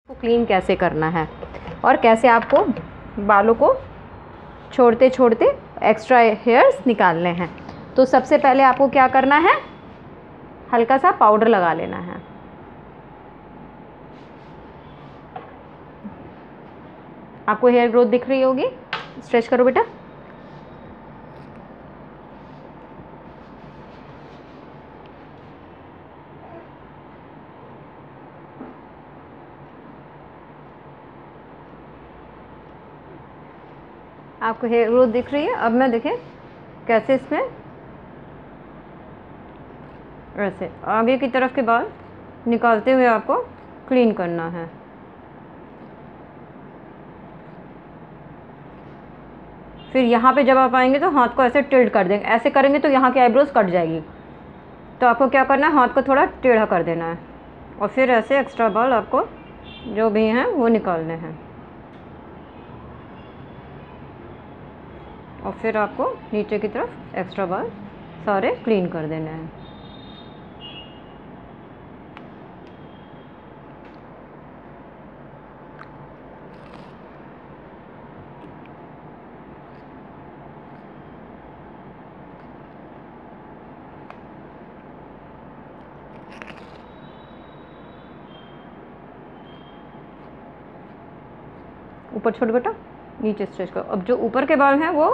को क्लीन कैसे करना है और कैसे आपको बालों को छोड़ते छोड़ते एक्स्ट्रा हेयर्स निकालने हैं। तो सबसे पहले आपको क्या करना है, हल्का सा पाउडर लगा लेना है। आपको हेयर ग्रोथ दिख रही होगी, स्ट्रेच करो बेटा। आपको हेयर ग्रोथ दिख रही है। अब मैं देखें कैसे इसमें ऐसे आगे की तरफ के बाल निकालते हुए आपको क्लीन करना है। फिर यहाँ पे जब आप आएंगे तो हाथ को ऐसे टिल्ट कर देंगे। ऐसे करेंगे तो यहाँ की आईब्रोज कट जाएगी, तो आपको क्या करना है, हाथ को थोड़ा टेढ़ा कर देना है और फिर ऐसे एक्स्ट्रा बाल आपको जो भी हैं वो निकालने हैं। और फिर आपको नीचे की तरफ एक्स्ट्रा बाल सारे क्लीन कर देने हैं। ऊपर छोड़ बेटा, नीचे स्ट्रेच करो। अब जो ऊपर के बाल हैं वो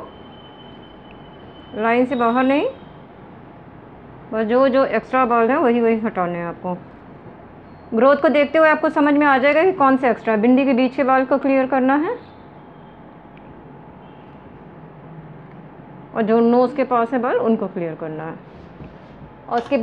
लाइन से बाहर नहीं, बस जो एक्स्ट्रा बाल हैं वही हटाने हैं आपको। ग्रोथ को देखते हुए आपको समझ में आ जाएगा कि कौन से एक्स्ट्रा। बिंदी के बीच के बाल को क्लियर करना है और जो नोज़ के पास है बाल उनको क्लियर करना है। और उसके